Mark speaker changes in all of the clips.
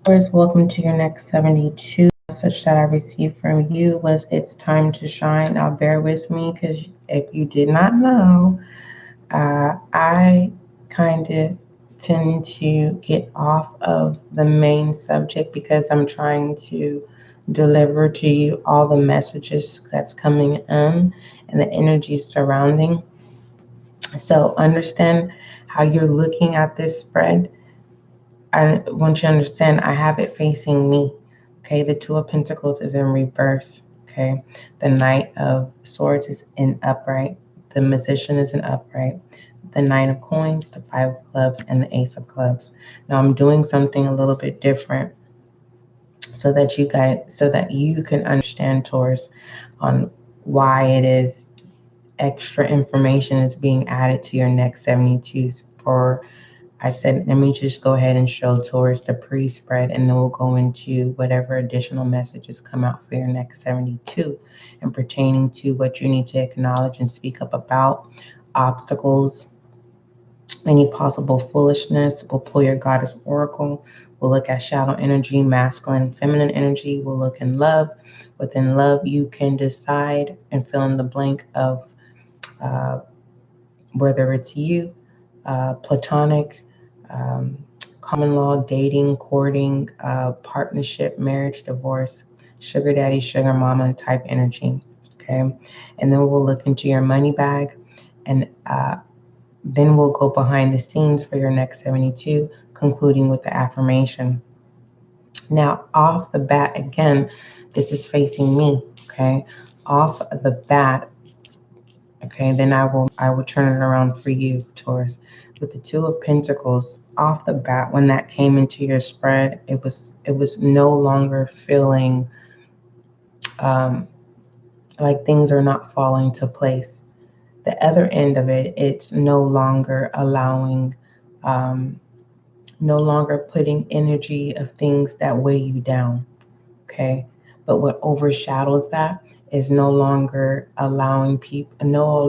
Speaker 1: Taurus, welcome to your next 72. The message that I received from you was it's time to shine. Now bear with me because if you did not know, I kind of tend to get off of the main subject because I'm trying to deliver to you all the messages that's coming in and the energy surrounding. So understand how you're looking at this spread. I want you to understand I have it facing me. Okay, the Two of Pentacles is in reverse. Okay, the Knight of Swords is in upright. The Magician is in upright. The Nine of Coins, the Five of Clubs, and the Ace of Clubs. Now I'm doing something a little bit different so that you can understand, Taurus, on why it is extra information is being added to your next 72s. For I said, let me just go ahead and show Taurus the pre-spread, and then we'll go into whatever additional messages come out for your next 72 and pertaining to what you need to acknowledge and speak up about, obstacles, any possible foolishness. We'll pull your goddess oracle. We'll look at shadow energy, masculine, feminine energy. We'll look in love. Within love, you can decide and fill in the blank of uh, whether it's you, platonic, common law, dating, courting, partnership, marriage, divorce, sugar daddy, sugar mama type energy. Okay. And then we'll look into your money bag, and then we'll go behind the scenes for your next 72, concluding with the affirmation. Now, off the bat, again, this is facing me. Okay. Off the bat, okay, then I will turn it around for you, Taurus. With the Two of Pentacles, off the bat, when that came into your spread, it was no longer feeling um, like things are not falling to place. The other end of it, it's no longer allowing, um, no longer putting energy of things that weigh you down. Okay, but what overshadows that is no longer allowing people, no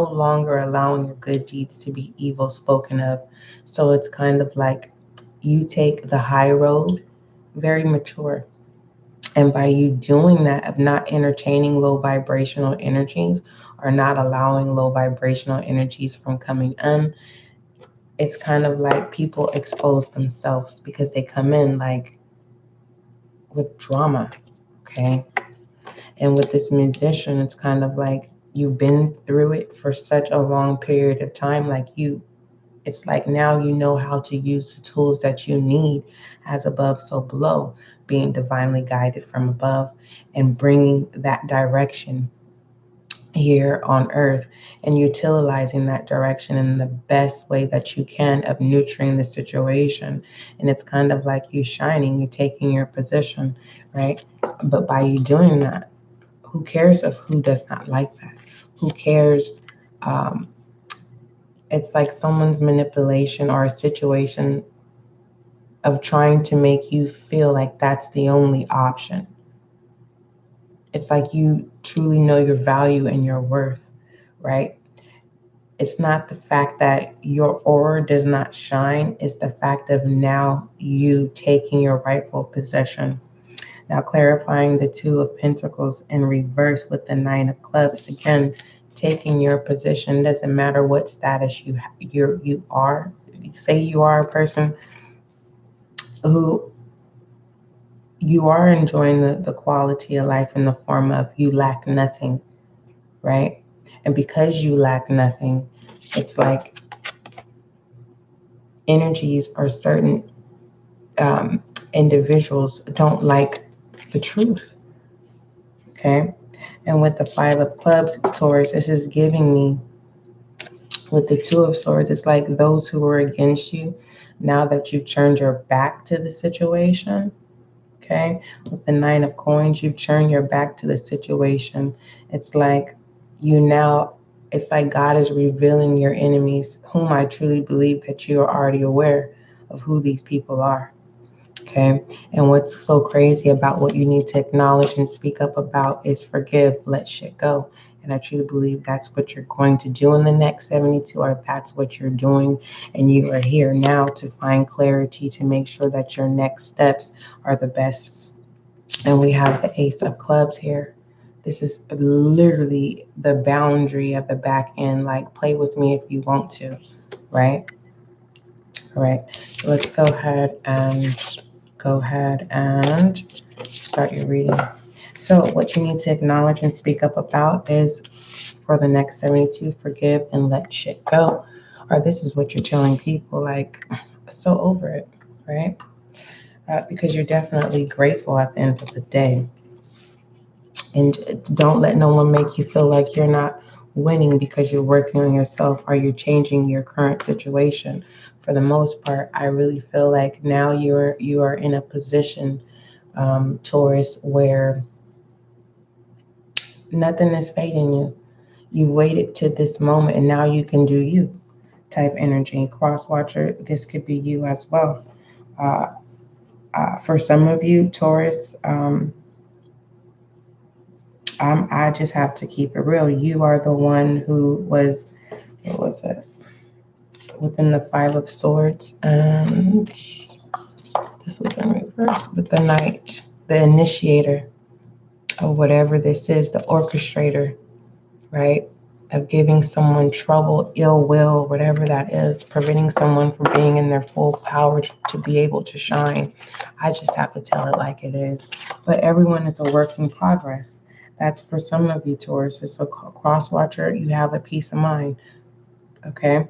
Speaker 1: longer allowing your good deeds to be evil spoken of. So it's kind of like you take the high road, very mature. And by you doing that, of not entertaining low vibrational energies or not allowing low vibrational energies from coming in, it's kind of like people expose themselves because they come in like with drama. Okay. And with this musician, it's kind of like you've been through it for such a long period of time. It's like now you know how to use the tools that you need, as above, so below, being divinely guided from above and bringing that direction here on earth and utilizing that direction in the best way that you can of nurturing the situation. And it's kind of like you shining, you taking your position, right? But by you doing that, who cares of who does not like that? Who cares? Um, it's like someone's manipulation or a situation of trying to make you feel like that's the only option. It's like you truly know your value and your worth, right? It's not the fact that your aura does not shine, it's the fact of now you taking your rightful possession. Now, clarifying the Two of Pentacles in reverse with the Nine of Clubs. Again, taking your position. Doesn't matter what status you are. Say you are a person who you are enjoying the quality of life in the form of you lack nothing, right? And because you lack nothing, it's like energies or certain individuals don't like the truth. Okay. And with the Five of Clubs, Taurus, this is giving me with the Two of Swords, it's like those who were against you, now that you've turned your back to the situation. Okay. With the Nine of Coins, you've turned your back to the situation. It's like you now, it's like God is revealing your enemies, whom I truly believe that you are already aware of who these people are. Okay. And what's so crazy about what you need to acknowledge and speak up about is forgive, let shit go. And I truly believe that's what you're going to do in the next 72, or that's what you're doing. And you are here now to find clarity, to make sure that your next steps are the best. And we have the Ace of Clubs here. This is literally the boundary of the back end. Like, play with me if you want to, right? All right. So let's go ahead and start your reading. So what you need to acknowledge and speak up about is, for the next 72, forgive and let shit go. Or this is what you're telling people, like, so over it, right? Because you're definitely grateful at the end of the day. And don't let no one make you feel like you're not winning because you're working on yourself or you're changing your current situation. For the most part, I really feel like now you are in a position, Taurus, where nothing is fading you. You waited to this moment and now you can do you type energy. Cross watcher, this could be you as well. For some of you, Taurus, I just have to keep it real. You are the one who was, what was it? Within the Five of Swords, and this was in reverse with the Knight, the initiator of whatever this is, the orchestrator, right? Of giving someone trouble, ill will, whatever that is, preventing someone from being in their full power to be able to shine. I just have to tell it like it is. But everyone is a work in progress. That's for some of you, Taurus. It's a cross watcher. You have a peace of mind. Okay.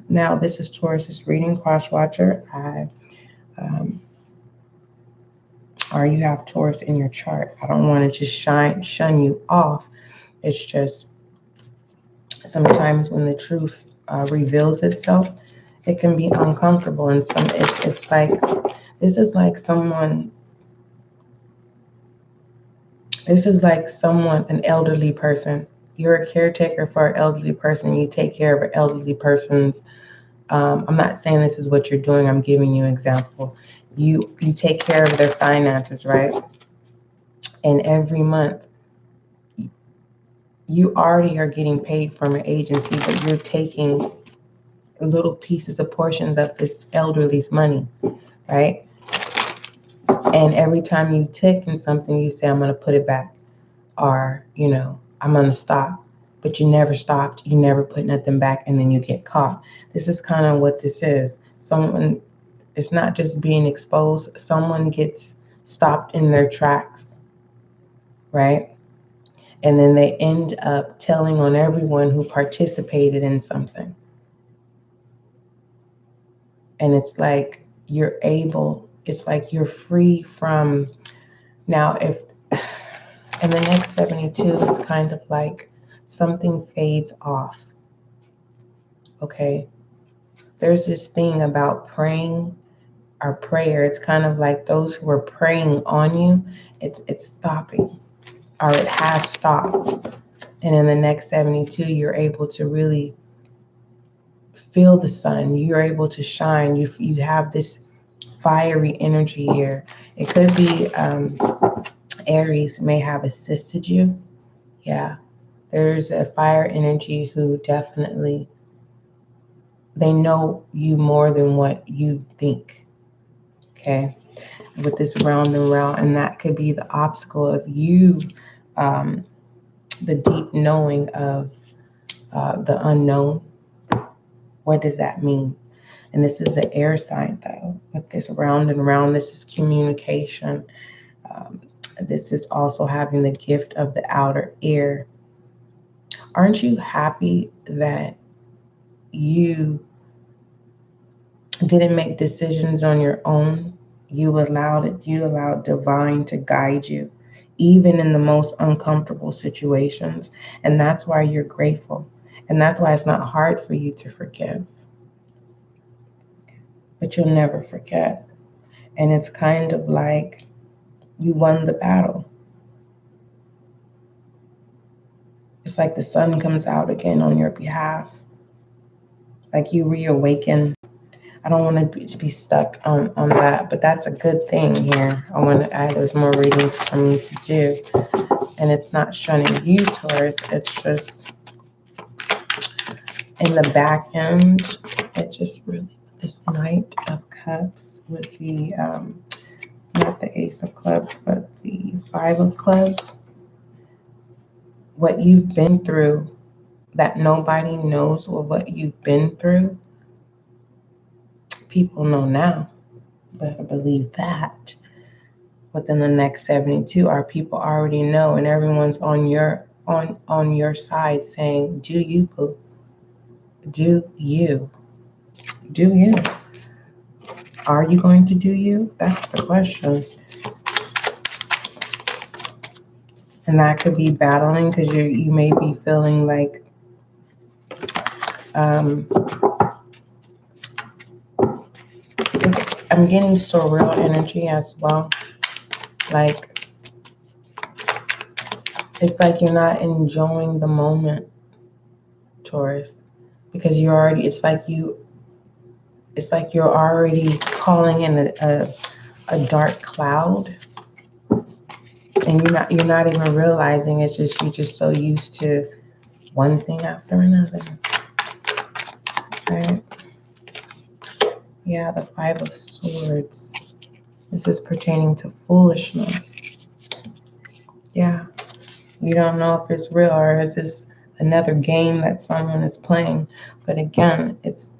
Speaker 1: Now this is Taurus's reading, cross watcher. Or you have Taurus in your chart. I don't want to just shun you off. It's just sometimes when the truth reveals itself, it can be uncomfortable. And it's like, this is like someone, an elderly person. You're a caretaker for an elderly person. You take care of an elderly person's, I'm not saying this is what you're doing. I'm giving you an example. You take care of their finances, right? And every month, you already are getting paid from an agency, but you're taking little pieces of portions of this elderly's money, right? And every time you take in something, you say, I'm going to put it back, or, I'm going to stop. But you never stopped. You never put nothing back, and then you get caught. This is kind of what this is. Someone, it's not just being exposed. Someone gets stopped in their tracks, right? And then they end up telling on everyone who participated in something. And it's like it's like you're free from, now if in the next 72, it's kind of like something fades off. Okay. There's this thing about praying or prayer. It's kind of like those who are praying on you, it's stopping, or it has stopped. And in the next 72, you're able to really feel the sun. You're able to shine. You have this fiery energy here. It could be Aries may have assisted you. Yeah, there's a fire energy who definitely, they know you more than what you think. Okay, with this round and round, and that could be the obstacle of you, the deep knowing of the unknown. What does that mean? And this is an air sign, though. With this round and round, this is communication. This is also having the gift of the outer ear. Aren't you happy that you didn't make decisions on your own? You allowed divine to guide you, even in the most uncomfortable situations. And that's why you're grateful. And that's why it's not hard for you to forgive. But you'll never forget. And it's kind of like you won the battle. It's like the sun comes out again on your behalf. Like you reawaken. I don't want to be stuck on that, but that's a good thing here. I want to add, there's more readings for me to do. And it's not shunning you, Taurus. It's just in the back end. It just really, this Knight of Cups with the, not the Ace of Clubs, but the Five of Clubs. What you've been through that nobody knows what you've been through, people know now. But I believe that within the next 72, our people already know, and everyone's on your side saying, do you, boo? Do you? Do you? Are you going to do you? That's the question. And that could be battling because you may be feeling like I'm getting surreal energy as well. Like, it's like you're not enjoying the moment, Taurus, because you're already, it's like you're already calling in a dark cloud, and you're not even realizing. It's just, you're just so used to one thing after another. Right? Yeah, the Five of Swords. This is pertaining to foolishness. Yeah. You don't know if it's real or is this another game that someone is playing. But again, it's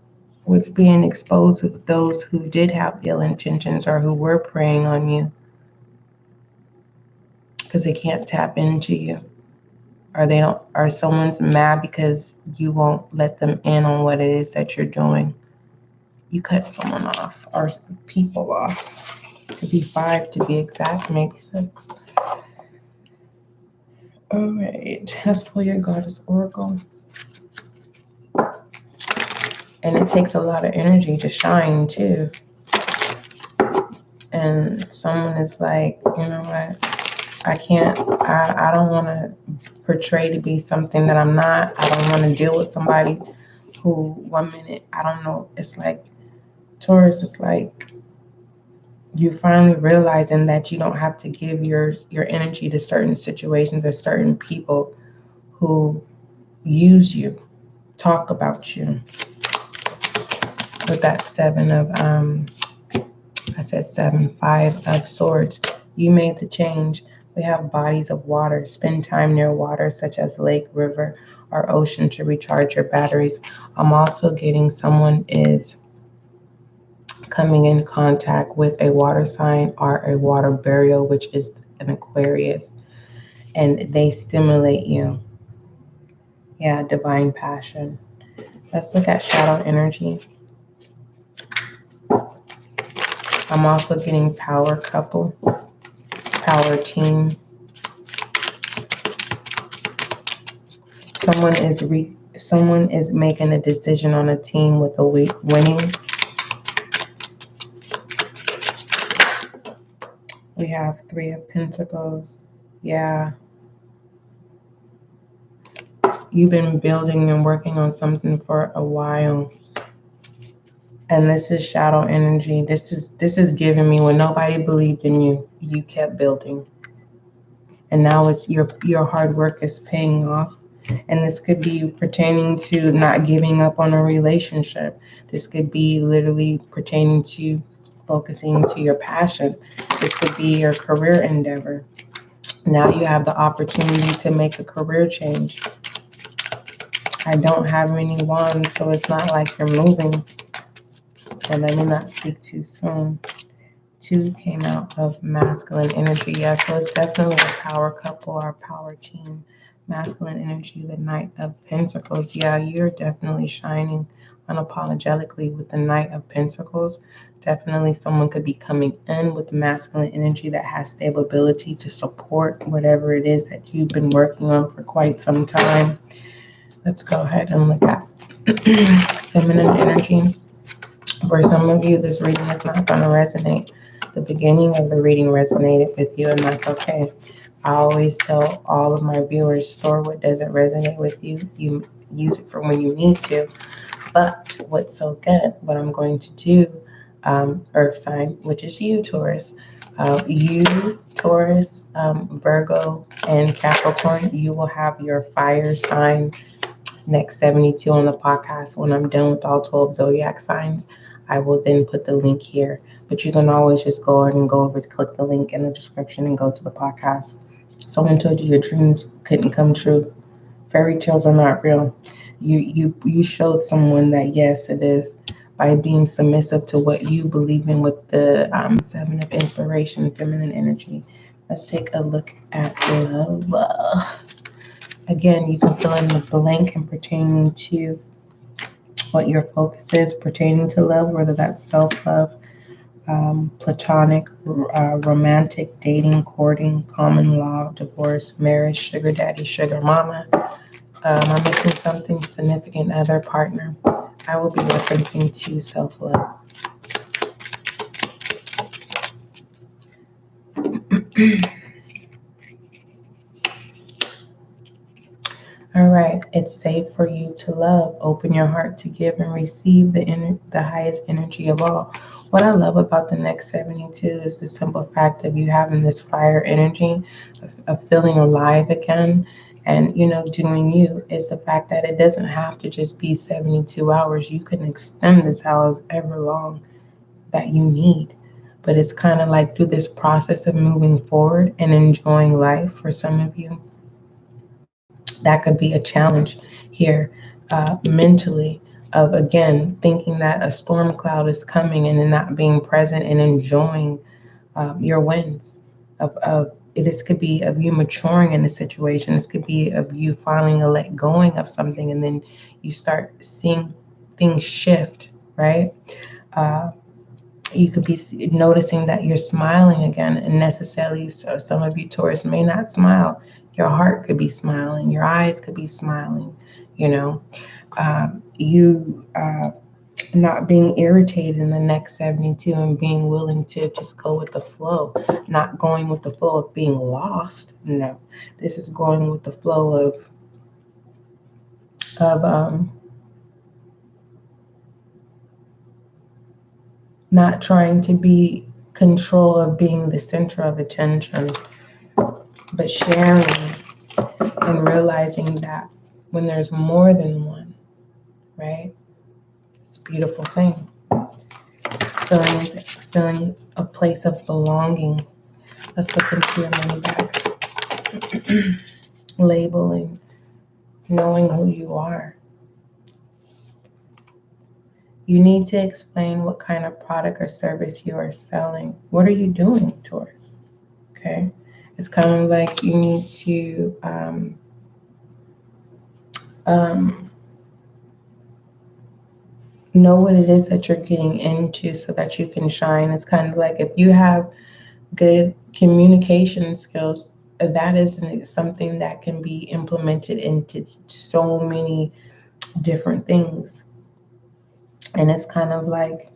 Speaker 1: what's being exposed with those who did have ill intentions or who were preying on you because they can't tap into you, or they don't, or someone's mad because you won't let them in on what it is that you're doing. You cut someone off, or people off. It could be 5 to be exact, maybe 6. All right, let's pull your Goddess Oracle. And it takes a lot of energy to shine too. And someone is like, you know what? I don't want to portray to be something that I'm not. I don't want to deal with somebody who 1 minute, I don't know. It's like, Taurus, it's like you finally realizing that you don't have to give your energy to certain situations or certain people who use you, talk about you. With that 7 of, I said 7, 5 of Swords. You made the change. We have bodies of water. Spend time near water, such as lake, river, or ocean, to recharge your batteries. I'm also getting someone is coming in contact with a water sign or a water burial, which is an Aquarius, and they stimulate you. Yeah, divine passion. Let's look at shadow energy. I'm also getting power couple, power team. Someone is making a decision on a team with a winning. We have 3 of Pentacles. Yeah. You've been building and working on something for a while. And this is shadow energy. This is giving me when nobody believed in you, you kept building. And now it's your hard work is paying off. And this could be pertaining to not giving up on a relationship. This could be literally pertaining to focusing to your passion. This could be your career endeavor. Now you have the opportunity to make a career change. I don't have any wands, so it's not like you're moving. But let me not speak too soon. 2 came out of masculine energy. Yeah, so it's definitely a power couple or power team. Masculine energy, the Knight of Pentacles. Yeah, you're definitely shining unapologetically with the Knight of Pentacles. Definitely someone could be coming in with the masculine energy that has stability to support whatever it is that you've been working on for quite some time. Let's go ahead and look at feminine energy. For some of you, this reading is not going to resonate. The beginning of the reading resonated with you, and that's okay. I always tell all of my viewers, store what doesn't resonate with you. You use it for when you need to. But what's so good, what I'm going to do, Earth sign, which is you, Taurus, You, Taurus, Virgo, and Capricorn, you will have your fire sign next 72 on the podcast. When I'm done with all 12 zodiac signs, I will then put the link here. But you can always just go ahead and go over to click the link in the description and go to the podcast. Someone told you your dreams couldn't come true. Fairy tales are not real. You showed someone that yes, it is by being submissive to what you believe in with the seven of inspiration, feminine energy. Let's take a look at love. Again, you can fill in the blank and pertaining to what your focus is pertaining to love, whether that's self-love, platonic, romantic, dating, courting, common law, divorce, marriage, sugar daddy, sugar mama. I'm missing something, significant other, partner. I will be referencing to self-love. All right, it's safe for you to love. Open your heart to give and receive the highest energy of all. What I love about the next 72 is the simple fact of you having this fire energy, of feeling alive again, and doing you. Is the fact that it doesn't have to just be 72 hours. You can extend this however long that you need. But it's kind of like through this process of moving forward and enjoying life for some of you, that could be a challenge here mentally, of again thinking that a storm cloud is coming and then not being present and enjoying your wins. Of this could be of you maturing in a situation. This could be of you finally let going of something, and then you start seeing things shift, right? Uh, you could be noticing that you're smiling again, and necessarily so some of you Taurus may not smile. Your heart could be smiling, your eyes could be smiling, you not being irritated in the next 72 and being willing to just go with the flow, not going with the flow of being lost. No, this is going with the flow of not trying to be control of being the center of attention, but sharing and realizing that when there's more than one, right? It's a beautiful thing. Feeling a place of belonging. Let's look into your money bag. Labeling, knowing who you are. You need to explain what kind of product or service you are selling. What are you doing, Taurus? Okay. It's kind of like you need to know what it is that you're getting into so that you can shine. It's kind of like if you have good communication skills, that is something that can be implemented into so many different things. And it's kind of like,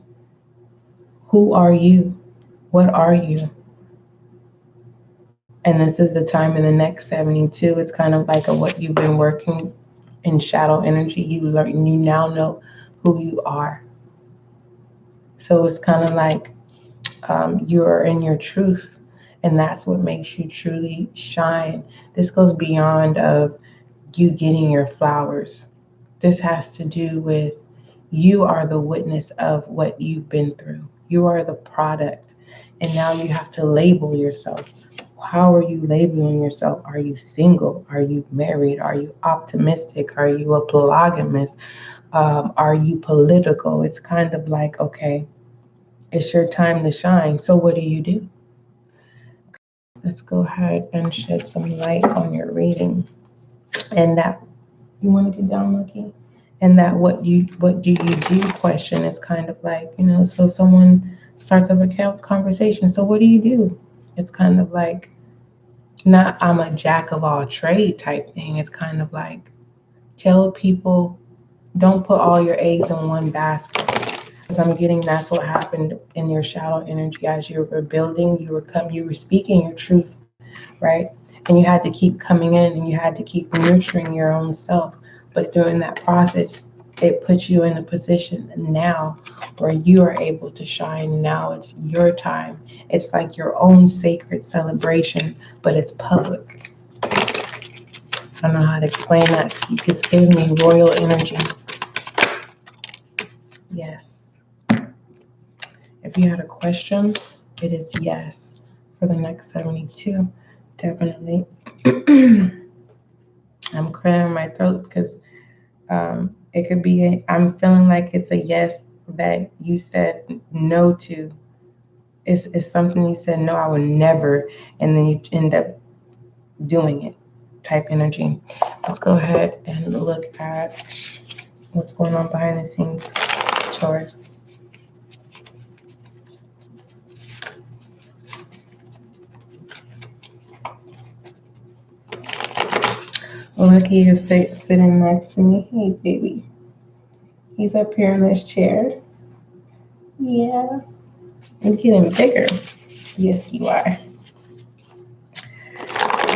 Speaker 1: who are you? What are you? And this is the time in the next 72. It's kind of like what you've been working in shadow energy. You learn, you now know who you are. So it's kind of like you're in your truth, and that's what makes you truly shine. This goes beyond of you getting your flowers. This has to do with you are the witness of what you've been through. You are the product, and now you have to label yourself. How are you labeling yourself? Are you single? Are you married? Are you optimistic? Are you a polygamist? Are you political? It's kind of like, okay, it's your time to shine. So what do you do? Let's go ahead and shed some light on your reading. And that, you want to get down, Lucky? And that what do you do question is kind of like, so someone starts up a conversation. So what do you do? It's kind of like, not I'm a jack of all trade type thing. It's kind of like, tell people, don't put all your eggs in one basket. Because I'm getting that's what happened in your shadow energy as you were building, you were speaking your truth, right? And you had to keep coming in and you had to keep nurturing your own self. But during that process, it puts you in a position now where you are able to shine. Now it's your time. It's like your own sacred celebration, but it's public. I don't know how to explain that. It's giving me royal energy. Yes. If you had a question, it is yes for the next 72. Definitely. I'm clearing my throat because it could be, I'm feeling like it's a yes that you said no to. It's something you said, no, I would never. And then you end up doing it type energy. Let's go ahead and look at what's going on behind the scenes, Taurus. Lucky is sitting next to me. Hey, baby. He's up here in this chair. Yeah. You're getting bigger. Yes, you are.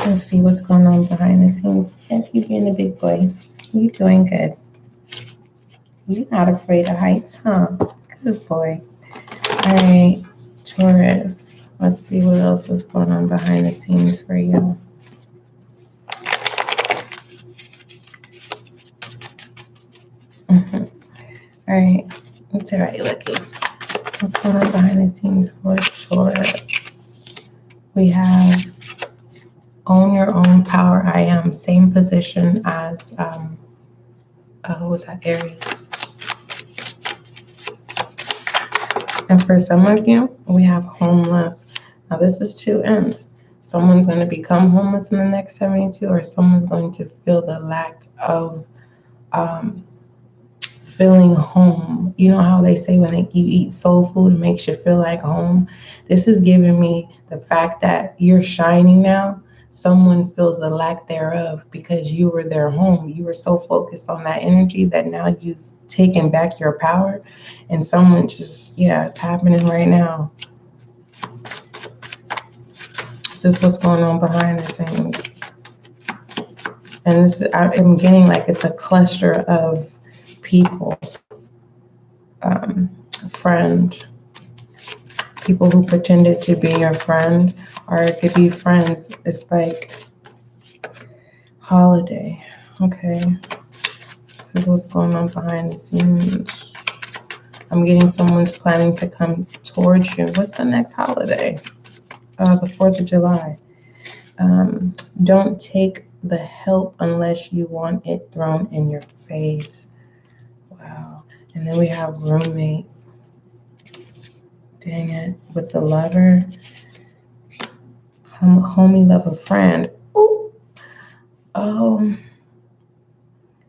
Speaker 1: Let's see what's going on behind the scenes. Yes, you being a big boy. You doing good. You're not afraid of heights, huh? Good boy. All right, Taurus. Let's see what else is going on behind the scenes for you. All right. It's all right, Lucky. What's going on behind the scenes for Taurus? We have own your own power. I am same position as who was that? Aries. And for some of you, we have homeless. Now this is two ends. Someone's going to become homeless in the next 72, or someone's going to feel the lack of feeling home. You know how they say when you eat soul food, it makes you feel like home? This is giving me the fact that you're shining now. Someone feels the lack thereof because you were their home. You were so focused on that energy that now you've taken back your power, and someone just, it's happening right now. This is what's going on behind the scenes. And I'm getting like it's a cluster of people, friend, people who pretended to be your friend, or it could be friends. It's like holiday. Okay, this is what's going on behind the scenes. I'm getting someone's planning to come towards you. What's the next holiday? The 4th of July. Don't take the help unless you want it thrown in your face. Wow. And then we have roommate. Dang it. With the lover. Homie, lover, friend. Ooh.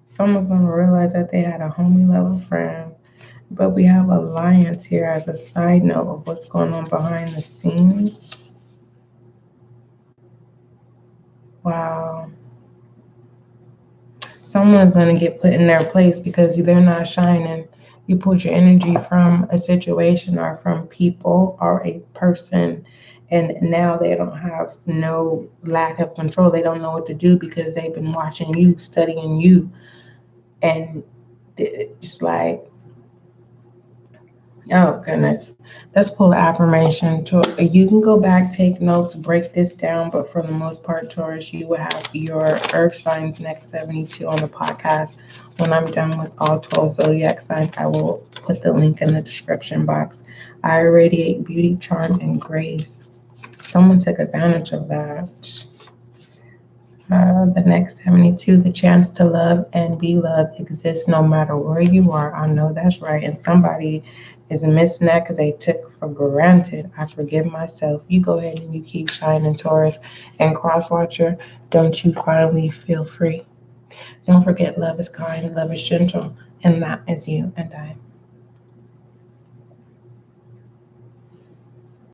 Speaker 1: Someone's going to realize that they had a homie, lover, friend. But we have alliance here as a side note of what's going on behind the scenes. Wow. Someone's going to get put in their place because they're not shining. You put your energy from a situation or from people or a person, and now they don't have no lack of control. They don't know what to do because they've been watching you, studying you, and it's like, oh goodness. Let's pull the affirmation. You can go back, take notes, break this down, but for the most part, Taurus, you will have your earth signs next 72 on the podcast. When I'm done with all 12 zodiac signs, I will put the link in the description box. I radiate beauty, charm, and grace. Someone took advantage of that. The next 72, the chance to love and be loved exists no matter where you are. I know that's right. And somebody is missing that because they took for granted. I forgive myself. You go ahead and you keep shining, Taurus. And Crosswatcher, don't you finally feel free? Don't forget, love is kind, love is gentle, and that is you and I.